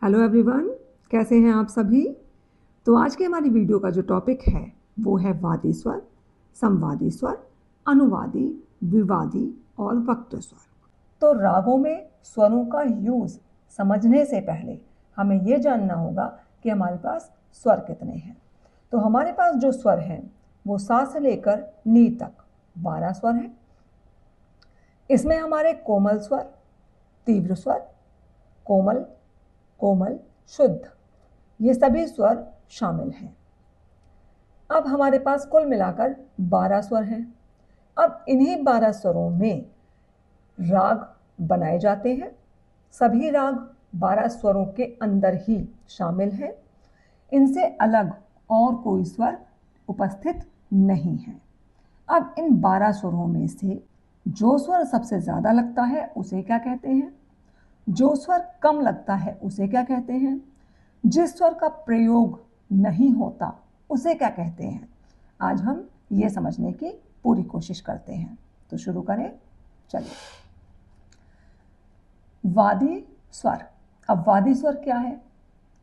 Hello everyone, कैसे हैं आप सभी। तो आज की हमारी वीडियो का जो टॉपिक है वो है वादी स्वर, संवादी स्वर, अनुवादी, विवादी और वक्र स्वर। तो रागों में स्वरों का यूज समझने से पहले हमें ये जानना होगा कि हमारे पास स्वर कितने हैं। तो हमारे पास जो स्वर हैं वो सा से लेकर नी तक 12 स्वर हैं। इसमें हमारे कोमल स्वर, तीव्र स्वर, कोमल, कोमल, शुद्ध, ये सभी स्वर शामिल हैं। अब हमारे पास कुल मिलाकर 12 स्वर हैं। अब इन्हीं 12 स्वरों में राग बनाए जाते हैं। सभी राग 12 स्वरों के अंदर ही शामिल हैं। इनसे अलग और कोई स्वर उपस्थित नहीं है। अब इन 12 स्वरों में से जो स्वर सबसे ज़्यादा लगता है उसे क्या कहते हैं, जो स्वर कम लगता है उसे क्या कहते हैं, जिस स्वर का प्रयोग नहीं होता उसे क्या कहते हैं। आज हम ये समझने की पूरी कोशिश करते हैं। तो शुरू करें, चलिए। वादी स्वर। अब वादी स्वर क्या है,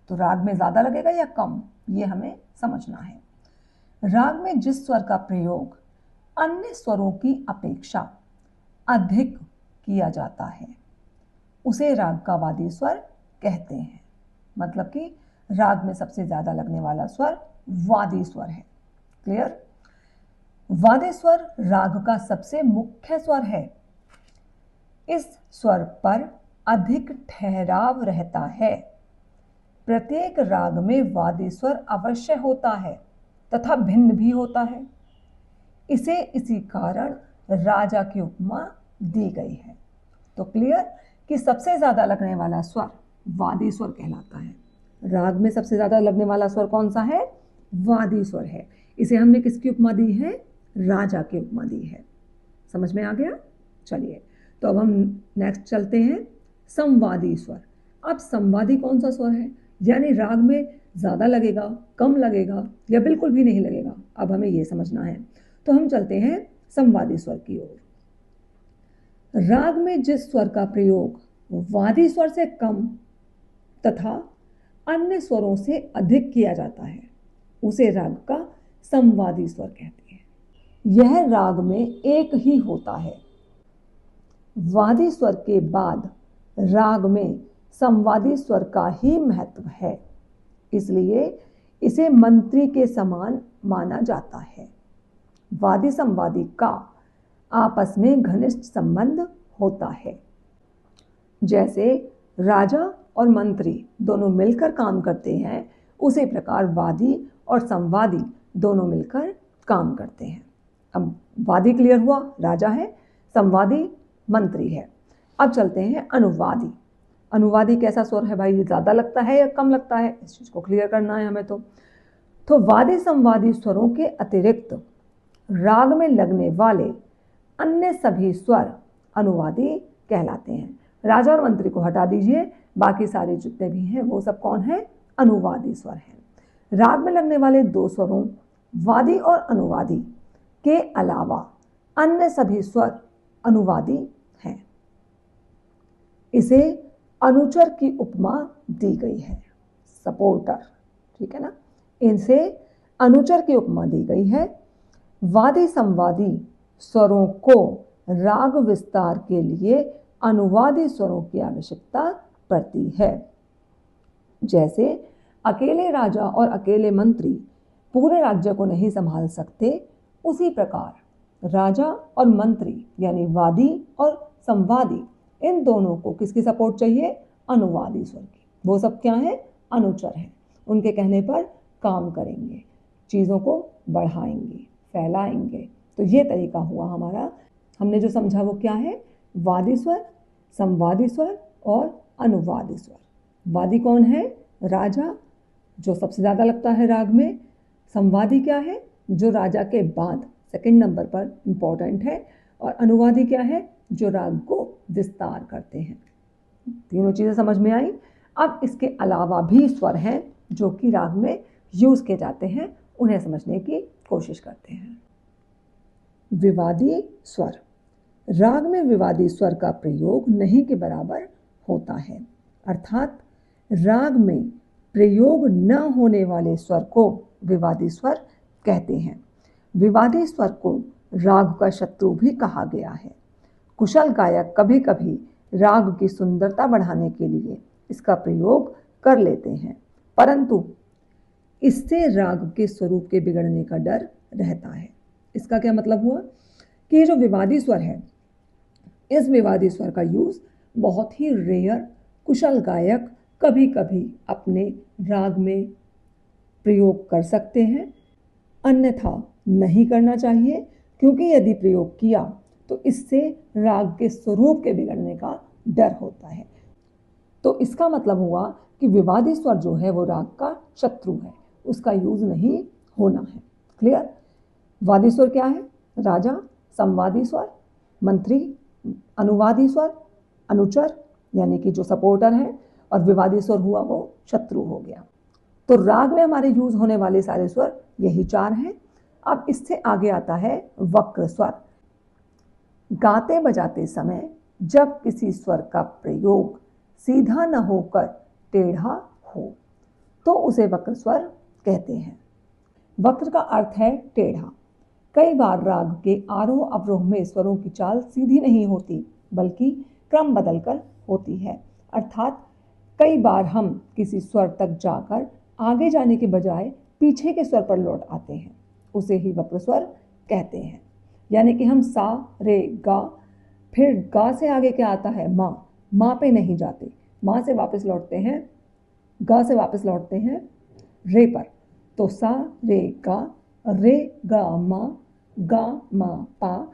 तो राग में ज़्यादा लगेगा या कम, ये हमें समझना है। राग में जिस स्वर का प्रयोग अन्य स्वरों की अपेक्षा अधिक किया जाता है उसे राग का वादी स्वर कहते हैं। मतलब कि राग में सबसे ज्यादा लगने वाला स्वर वादी स्वर है। क्लियर। वादी स्वर राग का सबसे मुख्य स्वर है। इस स्वर पर अधिक ठहराव रहता है। प्रत्येक राग में वादी स्वर अवश्य होता है तथा भिन्न भी होता है। इसे इसी कारण राजा की उपमा दी गई है। तो क्लियर कि सबसे ज्यादा लगने वाला स्वर वादी स्वर कहलाता है। राग में सबसे ज्यादा लगने वाला स्वर कौन सा है, वादी स्वर है। इसे हमने किसकी उपमा दी है, राजा की उपमा दी है। समझ में आ गया। चलिए, तो अब हम नेक्स्ट चलते हैं, संवादी स्वर। अब संवादी कौन सा स्वर है, यानी राग में ज्यादा लगेगा, कम लगेगा या बिल्कुल भी नहीं लगेगा। अब हमें यह समझना है। तो हम चलते हैं संवादी स्वर की ओर। राग में जिस स्वर का प्रयोग वादी स्वर से कम तथा अन्य स्वरों से अधिक किया जाता है उसे राग का संवादी स्वर कहते हैं। यह राग में एक ही होता है। वादी स्वर के बाद राग में संवादी स्वर का ही महत्व है, इसलिए इसे मंत्री के समान माना जाता है। वादी संवादी का आपस में घनिष्ठ संबंध होता है। जैसे राजा और मंत्री दोनों मिलकर काम करते हैं, उसी प्रकार वादी और संवादी दोनों मिलकर काम करते हैं। अब वादी क्लियर हुआ, राजा है, संवादी मंत्री है। अब चलते हैं अनुवादी। अनुवादी कैसा स्वर है भाई, ज़्यादा लगता है या कम लगता है, इस चीज़ को क्लियर करना है हमें। तो वादी संवादी स्वरों के अतिरिक्त राग में लगने वाले अन्य सभी स्वर अनुवादी कहलाते हैं। राजा और मंत्री को हटा दीजिए, बाकी सारे जितने भी हैं वो सब कौन है, अनुवादी स्वर हैं। राग में लगने वाले दो स्वरों वादी और अनुवादी के अलावा अन्य सभी स्वर अनुवादी हैं। इसे अनुचर की उपमा दी गई है, सपोर्टर, ठीक है ना। इनसे अनुचर की उपमा दी गई है। वादी संवादी स्वरों को राग विस्तार के लिए अनुवादी स्वरों की आवश्यकता पड़ती है। जैसे अकेले राजा और अकेले मंत्री पूरे राज्य को नहीं संभाल सकते, उसी प्रकार राजा और मंत्री यानी वादी और संवादी इन दोनों को किसकी सपोर्ट चाहिए, अनुवादी स्वर की। वो सब क्या है, अनुचर हैं। उनके कहने पर काम करेंगे, चीज़ों को बढ़ाएंगे, फैलाएंगे। तो ये तरीका हुआ हमारा। हमने जो समझा वो क्या है, वादी स्वर, संवादी स्वर और अनुवादी स्वर। वादी कौन है, राजा, जो सबसे ज़्यादा लगता है राग में। संवादी क्या है, जो राजा के बाद सेकंड नंबर पर इम्पॉर्टेंट है। और अनुवादी क्या है, जो राग को विस्तार करते हैं। तीनों चीज़ें समझ में आई। अब इसके अलावा भी स्वर हैं जो कि राग में यूज किए जाते हैं, उन्हें समझने की कोशिश करते हैं। विवादी स्वर। राग में विवादी स्वर का प्रयोग नहीं के बराबर होता है, अर्थात राग में प्रयोग न होने वाले स्वर को विवादी स्वर कहते हैं। विवादी स्वर को राग का शत्रु भी कहा गया है। कुशल गायक कभी कभी राग की सुंदरता बढ़ाने के लिए इसका प्रयोग कर लेते हैं, परंतु इससे राग के स्वरूप के बिगड़ने का डर रहता है। इसका क्या मतलब हुआ कि ये जो विवादी स्वर है, इस विवादी स्वर का यूज बहुत ही रेयर कुशल गायक कभी कभी अपने राग में प्रयोग कर सकते हैं, अन्यथा नहीं करना चाहिए, क्योंकि यदि प्रयोग किया तो इससे राग के स्वरूप के बिगड़ने का डर होता है। तो इसका मतलब हुआ कि विवादी स्वर जो है वो राग का शत्रु है, उसका यूज नहीं होना है। क्लियर? वादी स्वर क्या है? राजा, संवादी स्वर, मंत्री, अनुवादी स्वर, अनुचर यानी कि जो सपोर्टर है, और विवादी स्वर हुआ वो शत्रु हो गया। तो राग में हमारे यूज होने वाले सारे स्वर यही 4 हैं। अब इससे आगे आता है वक्र स्वर। गाते बजाते समय जब किसी स्वर का प्रयोग सीधा न होकर टेढ़ा हो तो उसे वक्र स्वर कहते हैं। वक्र का अर्थ है टेढ़ा। कई बार राग के आरोह अवरोह में स्वरों की चाल सीधी नहीं होती, बल्कि क्रम बदलकर होती है। अर्थात कई बार हम किसी स्वर तक जाकर आगे जाने के बजाय पीछे के स्वर पर लौट आते हैं, उसे ही वक्र स्वर कहते हैं। यानी कि हम सा, रे, गा, फिर गा से आगे क्या आता है? माँ। माँ पे नहीं जाते, माँ से वापस लौटते हैं, गा से वापस लौटते हैं रे पर। तो सा, रे, गा, रे, गा, माँ, गा, माँ, पा।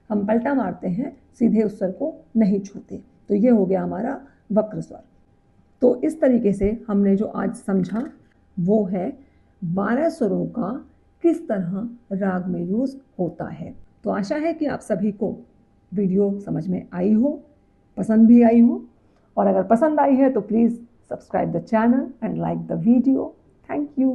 हम पलटा मारते हैं, सीधे उस स्वर को नहीं छूते। तो ये हो गया हमारा वक्र स्वर। तो इस तरीके से हमने जो आज समझा वो है 12 स्वरों का किस तरह राग में यूज होता है। तो आशा है कि आप सभी को वीडियो समझ में आई हो, पसंद भी आई हो, और अगर पसंद आई है तो please subscribe the channel and like the video. Thank you.